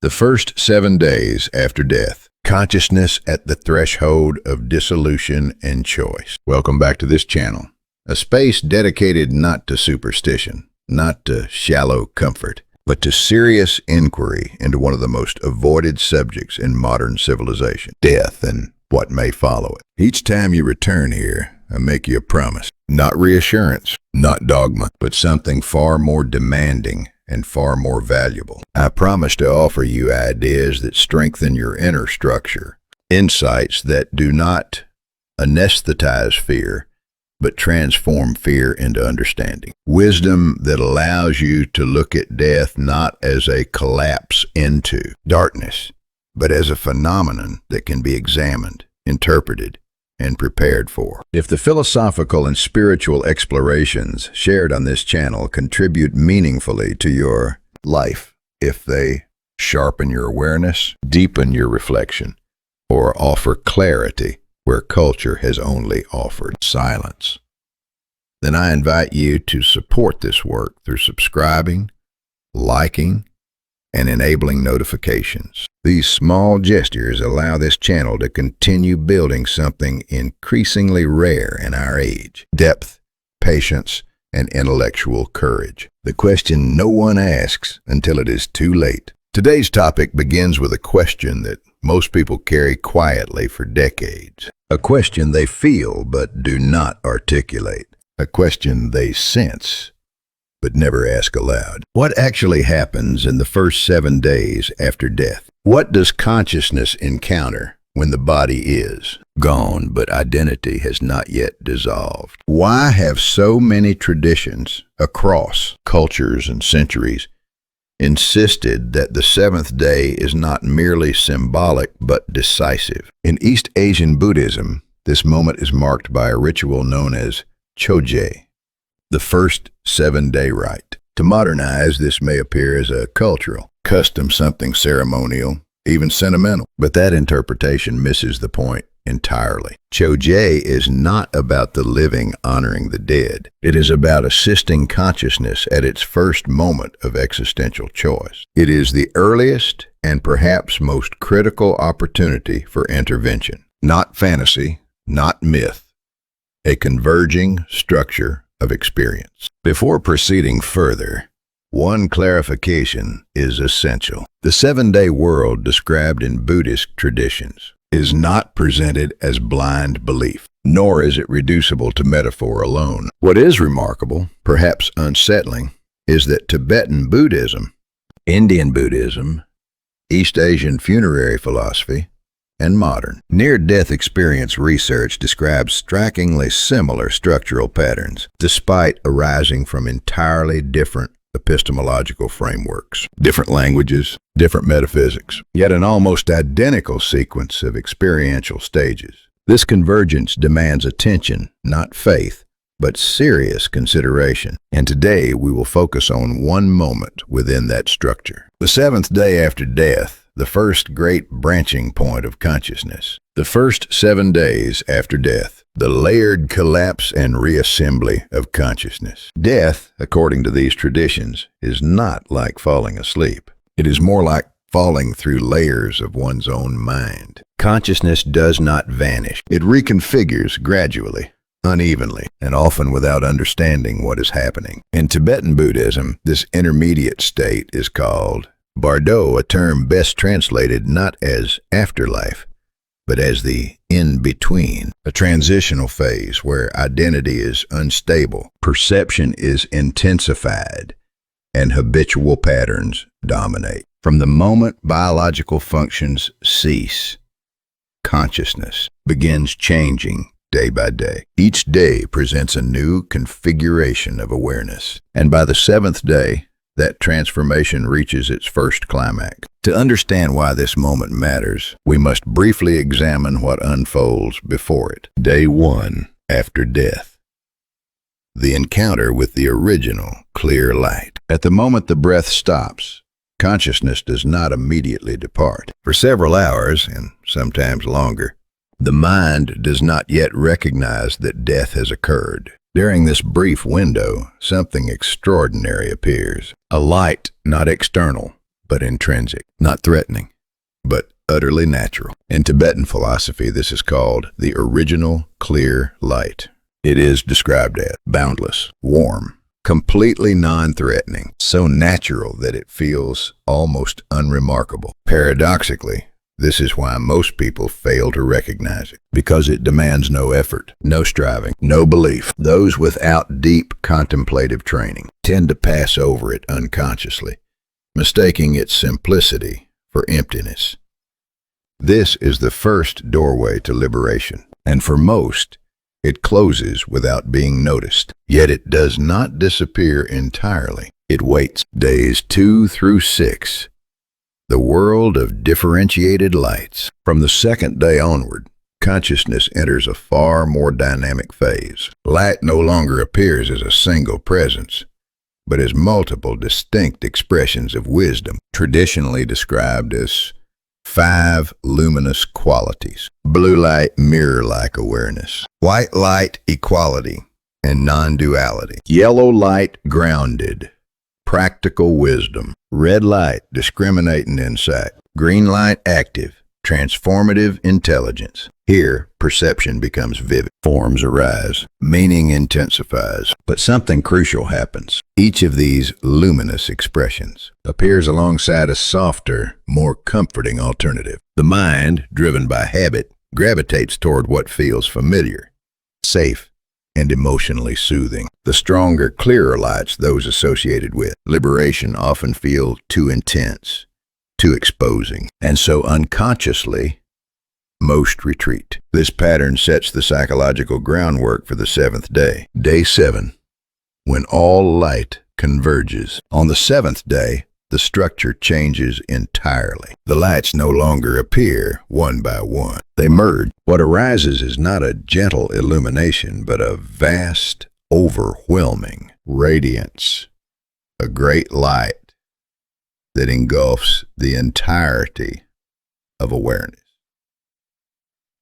The first 7 days after death. Consciousness at the threshold of dissolution and choice. Welcome back to this channel, a space dedicated not to superstition, not to shallow comfort, but to serious inquiry into one of the most avoided subjects in modern civilization, death and what may follow it. Each time you return here, I make you a promise. Not reassurance, not dogma, but something far more demanding and far more valuable. I promise to offer you ideas that strengthen your inner structure, insights that do not anesthetize fear, but transform fear into understanding. Wisdom that allows you to look at death not as a collapse into darkness, but as a phenomenon that can be examined, interpreted, and prepared for. If the philosophical and spiritual explorations shared on this channel contribute meaningfully to your life, if they sharpen your awareness, deepen your reflection, or offer clarity where culture has only offered silence, then I invite you to support this work through subscribing, liking, and enabling notifications. These small gestures allow this channel to continue building something increasingly rare in our age: depth, patience, and intellectual courage. The question no one asks until it is too late. Today's topic begins with a question that most people carry quietly for decades. A question they feel but do not articulate. A question they sense but never ask aloud. What actually happens in the first 7 days after death? What does consciousness encounter when the body is gone but identity has not yet dissolved? Why have so many traditions across cultures and centuries insisted that the 7th day is not merely symbolic but decisive? In East Asian Buddhism, this moment is marked by a ritual known as choje, the first 7-day rite. To modernize, this may appear as a cultural custom, something ceremonial, even sentimental, but that interpretation misses the point entirely. Choje is not about the living honoring the dead. It is about assisting consciousness at its first moment of existential choice. It is the earliest and perhaps most critical opportunity for intervention. Not fantasy, not myth, a converging structure of experience. Before proceeding further, one clarification is essential. The 7-day world described in Buddhist traditions is not presented as blind belief, nor is it reducible to metaphor alone. What is remarkable, perhaps unsettling, is that Tibetan Buddhism, Indian Buddhism, East Asian funerary philosophy, and modern near-death experience research describes strikingly similar structural patterns, despite arising from entirely different epistemological frameworks, different languages, different metaphysics, yet an almost identical sequence of experiential stages. This convergence demands attention, not faith, but serious consideration. And today we will focus on one moment within that structure. The 7th day after death, the first great branching point of consciousness. The first 7 days after death, the layered collapse and reassembly of consciousness. Death, according to these traditions, is not like falling asleep. It is more like falling through layers of one's own mind. Consciousness does not vanish. It reconfigures gradually, unevenly, and often without understanding what is happening. In Tibetan Buddhism, this intermediate state is called Bardo, a term best translated not as afterlife, but as the in-between, a transitional phase where identity is unstable, perception is intensified, and habitual patterns dominate. From the moment biological functions cease, consciousness begins changing day by day. Each day presents a new configuration of awareness, and by the 7th day, that transformation reaches its first climax. To understand why this moment matters, we must briefly examine what unfolds before it. Day 1 after death. The encounter with the original clear light. At the moment the breath stops, consciousness does not immediately depart. For several hours, and sometimes longer, the mind does not yet recognize that death has occurred. During this brief window, something extraordinary appears. A light not external, but intrinsic. Not threatening, but utterly natural. In Tibetan philosophy, this is called the original clear light. It is described as boundless, warm, completely non-threatening, so natural that it feels almost unremarkable. Paradoxically, this is why most people fail to recognize it, because it demands no effort, no striving, no belief. Those without deep contemplative training tend to pass over it unconsciously, mistaking its simplicity for emptiness. This is the first doorway to liberation, and for most, it closes without being noticed. Yet it does not disappear entirely. It waits. Days 2 through 6. The world of differentiated lights. From the second day onward, consciousness enters a far more dynamic phase. Light no longer appears as a single presence, but as multiple distinct expressions of wisdom, traditionally described as 5 luminous qualities. Blue light, mirror-like awareness. White light, equality and non-duality. Yellow light, grounded, practical wisdom. Red light, discriminating insight. Green light, active, transformative intelligence. Here, perception becomes vivid. Forms arise. Meaning intensifies. But something crucial happens. Each of these luminous expressions appears alongside a softer, more comforting alternative. The mind, driven by habit, gravitates toward what feels familiar, safe, and emotionally soothing. The stronger, clearer lights those associated with liberation often feel too intense, too exposing, and so unconsciously, most retreat. This pattern sets the psychological groundwork for the 7th day. Day 7, when all light converges. On the 7th day, the structure changes entirely. The lights no longer appear one by one. They merge. What arises is not a gentle illumination, but a vast, overwhelming radiance, a great light that engulfs the entirety of awareness.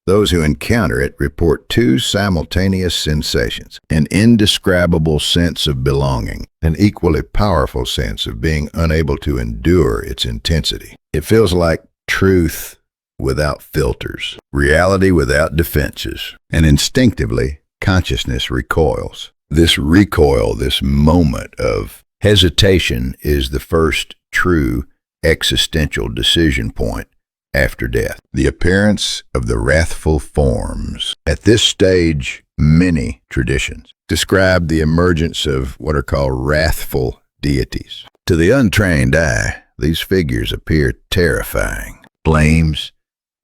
Those who encounter it report 2 simultaneous sensations: an indescribable sense of belonging, an equally powerful sense of being unable to endure its intensity. It feels like truth without filters, reality without defenses, and instinctively, consciousness recoils. This recoil, this moment of hesitation, is the first true existential decision point after death. The appearance of the wrathful forms. At this stage, many traditions describe the emergence of what are called wrathful deities. To the untrained eye, these figures appear terrifying. Flames,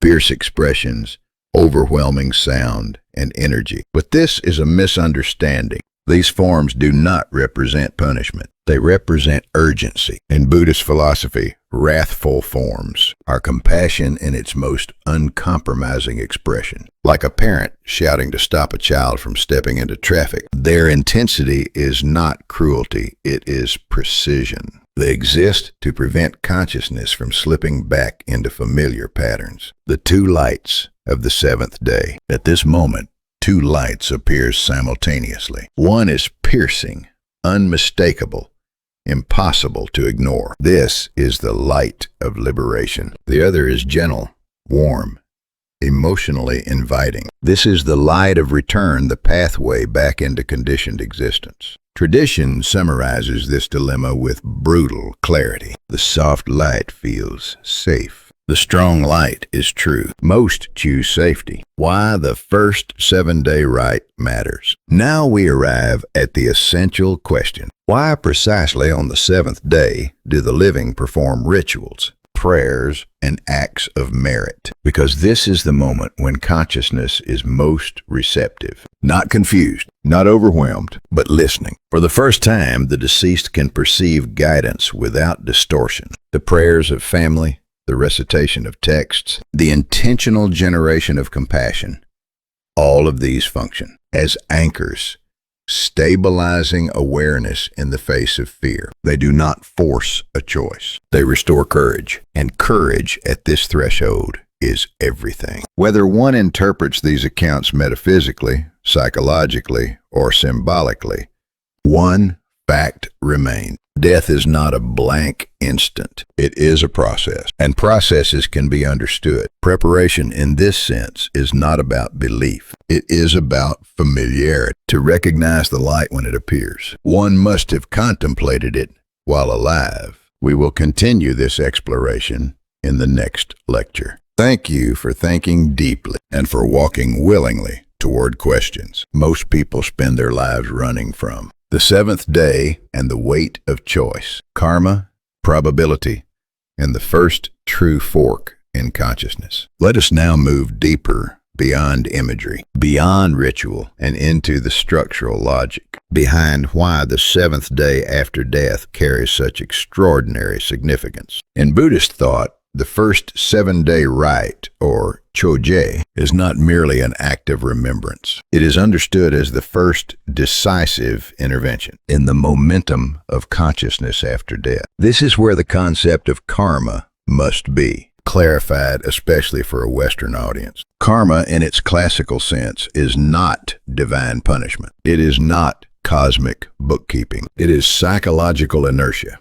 fierce expressions, overwhelming sound and energy. But this is a misunderstanding. These forms do not represent punishment. They represent urgency. In Buddhist philosophy, wrathful forms are compassion in its most uncompromising expression. Like a parent shouting to stop a child from stepping into traffic, their intensity is not cruelty, it is precision. They exist to prevent consciousness from slipping back into familiar patterns. The 2 lights of the 7th day. At this moment, 2 lights appear simultaneously. One is piercing, unmistakable, impossible to ignore. This is the light of liberation. The other is gentle, warm, emotionally inviting. This is the light of return, the pathway back into conditioned existence. Tradition summarizes this dilemma with brutal clarity. The soft light feels safe. The strong light is true. Most choose safety. Why the first 7-day rite matters. Now we arrive at the essential question. Why precisely on the 7th day do the living perform rituals, prayers, and acts of merit? Because this is the moment when consciousness is most receptive. Not confused, not overwhelmed, but listening. For the first time, the deceased can perceive guidance without distortion. The prayers of family, the recitation of texts, the intentional generation of compassion, all of these function as anchors, stabilizing awareness in the face of fear. They do not force a choice. They restore courage, and courage at this threshold is everything. Whether one interprets these accounts metaphysically, psychologically, or symbolically, one fact remains. Death is not a blank instant. It is a process, and processes can be understood. Preparation in this sense is not about belief. It is about familiarity. To recognize the light when it appears, one must have contemplated it while alive. We will continue this exploration in the next lecture. Thank you for thinking deeply and for walking willingly toward questions most people spend their lives running from. The seventh day and the weight of choice, karma, probability, and the first true fork in consciousness. Let us now move deeper beyond imagery, beyond ritual, and into the structural logic behind why the seventh day after death carries such extraordinary significance. In Buddhist thought, the first 7-day rite, or choje, is not merely an act of remembrance. It is understood as the first decisive intervention in the momentum of consciousness after death. This is where the concept of karma must be clarified, especially for a Western audience. Karma, in its classical sense, is not divine punishment. It is not cosmic bookkeeping. It is psychological inertia.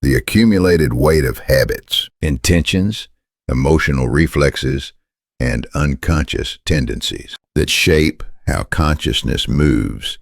The accumulated weight of habits, intentions, emotional reflexes, and unconscious tendencies that shape how consciousness moves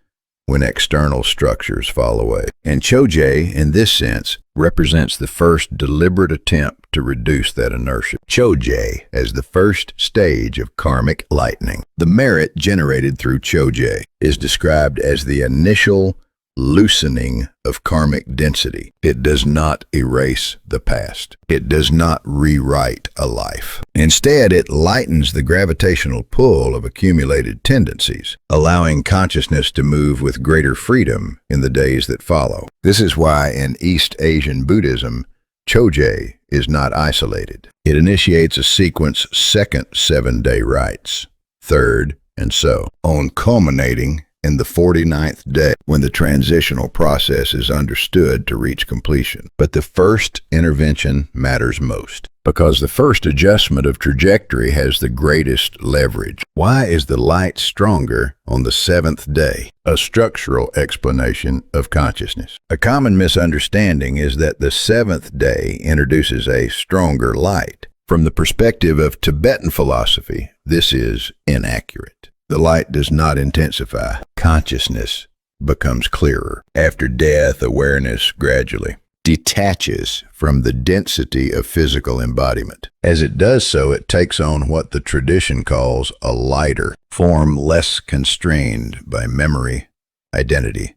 when external structures fall away. And choje, in this sense, represents the first deliberate attempt to reduce that inertia. Choje as the first stage of karmic lightening. The merit generated through choje is described as the initial loosening of karmic density. It does not erase the past. It does not rewrite a life. Instead, it lightens the gravitational pull of accumulated tendencies, allowing consciousness to move with greater freedom in the days that follow. This is why in East Asian Buddhism, choje is not isolated. It initiates a sequence second 7-day rites, third, and so on, culminating in the 49th day, when the transitional process is understood to reach completion. But the first intervention matters most, because the first adjustment of trajectory has the greatest leverage. Why is the light stronger on the 7th day? A structural explanation of consciousness. A common misunderstanding is that the 7th day introduces a stronger light. From the perspective of Tibetan philosophy, this is inaccurate. The light does not intensify. Consciousness becomes clearer. After death, awareness gradually detaches from the density of physical embodiment. As it does so, it takes on what the tradition calls a lighter form, less constrained by memory, identity,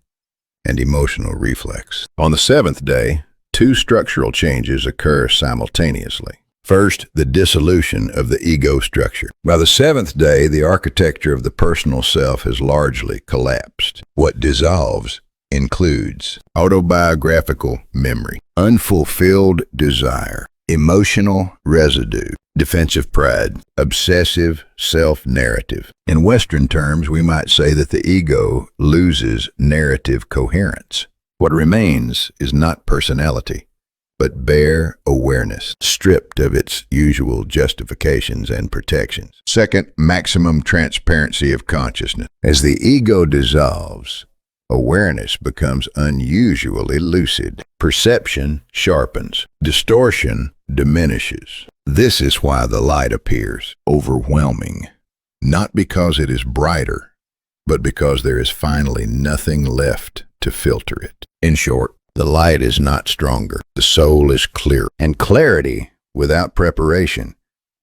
and emotional reflex. On the 7th day, 2 structural changes occur simultaneously. First, the dissolution of the ego structure. By the 7th day, the architecture of the personal self has largely collapsed. What dissolves includes autobiographical memory, unfulfilled desire, emotional residue, defensive pride, obsessive self-narrative. In Western terms, we might say that the ego loses narrative coherence. What remains is not personality, but bare awareness, stripped of its usual justifications and protections. Second, maximum transparency of consciousness. As the ego dissolves, awareness becomes unusually lucid. Perception sharpens. Distortion diminishes. This is why the light appears overwhelming, not because it is brighter, but because there is finally nothing left to filter it. In short, the light is not stronger. The soul is clear. And clarity, without preparation,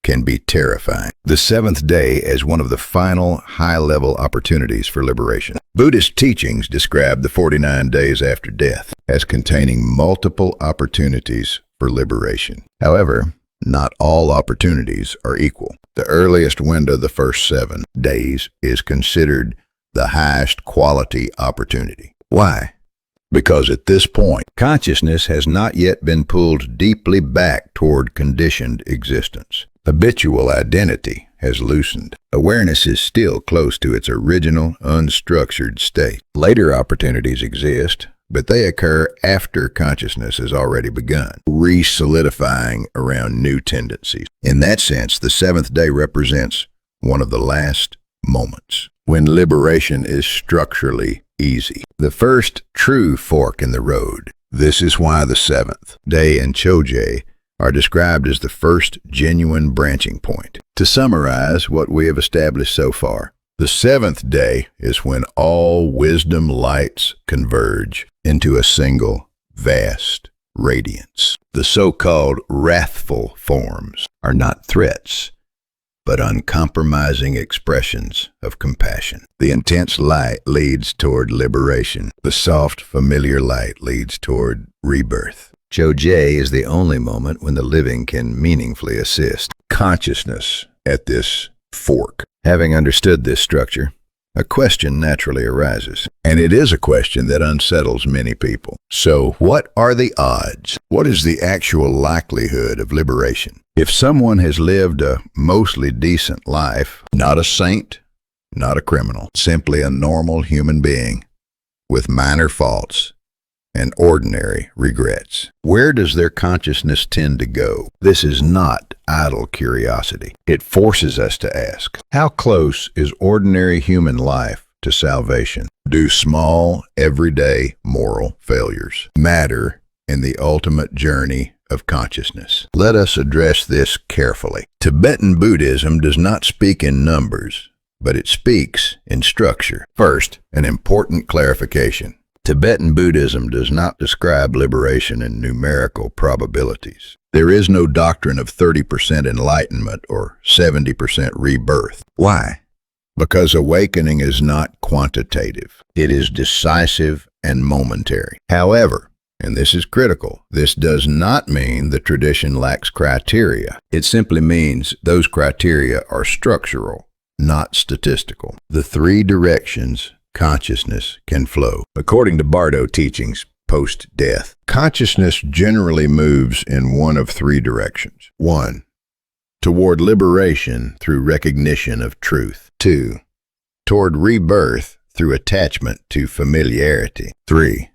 can be terrifying. The 7th day as one of the final high-level opportunities for liberation. Buddhist teachings describe the 49 days after death as containing multiple opportunities for liberation. However, not all opportunities are equal. The earliest window, the first 7 days, is considered the highest quality opportunity. Why? Because at this point, consciousness has not yet been pulled deeply back toward conditioned existence. Habitual identity has loosened. Awareness is still close to its original, unstructured state. Later opportunities exist, but they occur after consciousness has already begun, re-solidifying around new tendencies. In that sense, the 7th day represents one of the last moments when liberation is structurally easy. The first true fork in the road. This is why the seventh day and Chojay are described as the first genuine branching point. To summarize what we have established so far, the seventh day is when all wisdom lights converge into a single vast radiance. The so-called wrathful forms are not threats, but uncompromising expressions of compassion. The intense light leads toward liberation. The soft, familiar light leads toward rebirth. Chojay is the only moment when the living can meaningfully assist consciousness at this fork. Having understood this structure, a question naturally arises, and it is a question that unsettles many people. So, what are the odds? What is the actual likelihood of liberation? If someone has lived a mostly decent life, not a saint, not a criminal, simply a normal human being with minor faults and ordinary regrets, where does their consciousness tend to go? This is not idle curiosity. It forces us to ask, how close is ordinary human life to salvation? Do small, everyday moral failures matter in the ultimate journey of consciousness? Let us address this carefully. Tibetan Buddhism does not speak in numbers, but it speaks in structure. First, an important clarification. Tibetan Buddhism does not describe liberation in numerical probabilities. There is no doctrine of 30% enlightenment or 70% rebirth. Why? Because awakening is not quantitative. It is decisive and momentary. However, and this is critical, this does not mean the tradition lacks criteria. It simply means those criteria are structural, not statistical. The three directions consciousness can flow. According to Bardo teachings post-death, consciousness generally moves in one of three directions. 1. Toward liberation through recognition of truth. 2. Toward rebirth through attachment to familiarity. 3.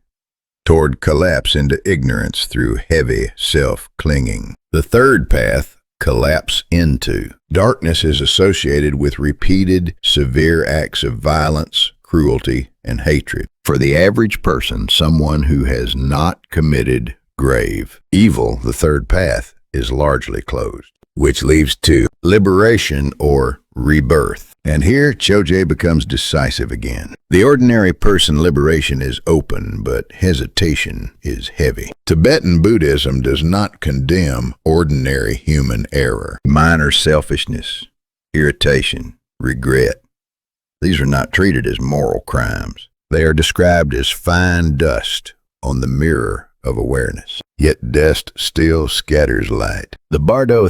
Toward collapse into ignorance through heavy self-clinging. The third path, collapse into. Darkness is associated with repeated, severe acts of violence, cruelty, and hatred. For the average person, someone who has not committed grave evil, the third path is largely closed, which leads to liberation or rebirth. And here, Chojay becomes decisive again. The ordinary person liberation is open, but hesitation is heavy. Tibetan Buddhism does not condemn ordinary human error. Minor selfishness, irritation, regret. These are not treated as moral crimes. They are described as fine dust on the mirror of awareness. Yet dust still scatters light. The Bardo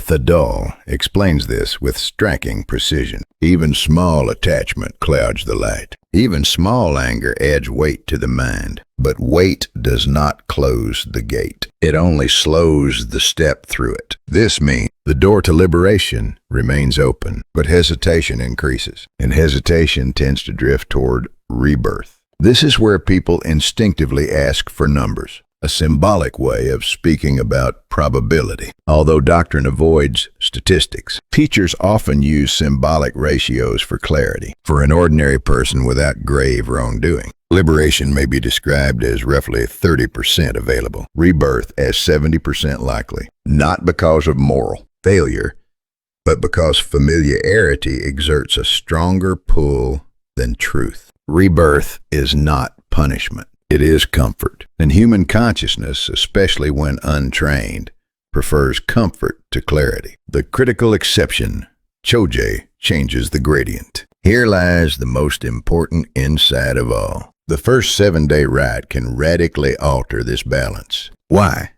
explains this with striking precision. Even small attachment clouds the light. Even small anger adds weight to the mind. But weight does not close the gate. It only slows the step through it. This means the door to liberation remains open, but hesitation increases, and hesitation tends to drift toward rebirth. This is where people instinctively ask for numbers, a symbolic way of speaking about probability. Although doctrine avoids statistics, teachers often use symbolic ratios for clarity. For an ordinary person without grave wrongdoing, liberation may be described as roughly 30% available, rebirth as 70% likely, not because of moral failure, but because familiarity exerts a stronger pull than truth. Rebirth is not punishment. It is comfort. And human consciousness, especially when untrained, prefers comfort to clarity. The critical exception, Chojay, changes the gradient. Here lies the most important insight of all. The first 7-day rite can radically alter this balance. Why?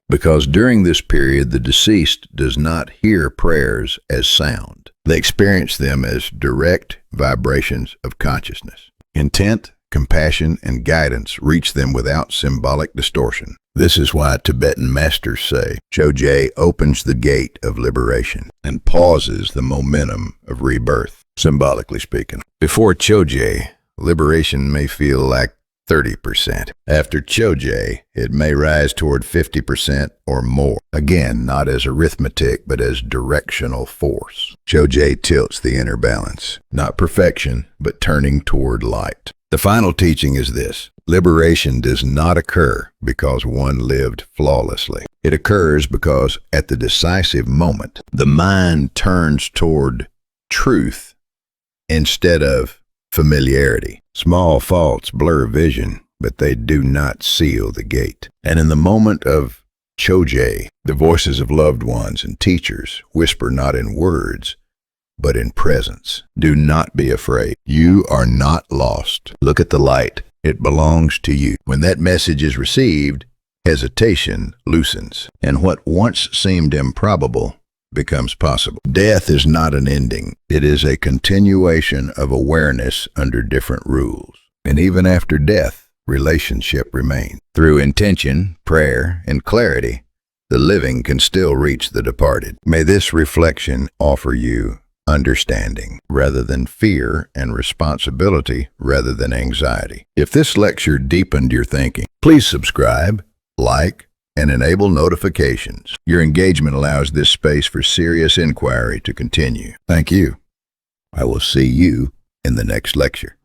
Because during this period, the deceased does not hear prayers as sound. They experience them as direct vibrations of consciousness. Intent, compassion, and guidance reach them without symbolic distortion. This is why Tibetan masters say, Chojay opens the gate of liberation and pauses the momentum of rebirth, symbolically speaking. Before Chojay, liberation may feel like 30%. After Chojay, it may rise toward 50% or more. Again, not as arithmetic, but as directional force. Chojay tilts the inner balance, not perfection, but turning toward light. The final teaching is this: liberation does not occur because one lived flawlessly. It occurs because at the decisive moment, the mind turns toward truth instead of familiarity. Small faults blur vision, but they do not seal the gate. And in the moment of choje, the voices of loved ones and teachers whisper not in words, but in presence. Do not be afraid. You are not lost. Look at the light. It belongs to you. When that message is received, hesitation loosens, and what once seemed improbable becomes possible. Death is not an ending. It is a continuation of awareness under different rules. And even after death, relationship remains. Through intention, prayer, and clarity, the living can still reach the departed. May this reflection offer you understanding rather than fear, and responsibility rather than anxiety. If this lecture deepened your thinking, please subscribe, like, and enable notifications. Your engagement allows this space for serious inquiry to continue. Thank you. I will see you in the next lecture.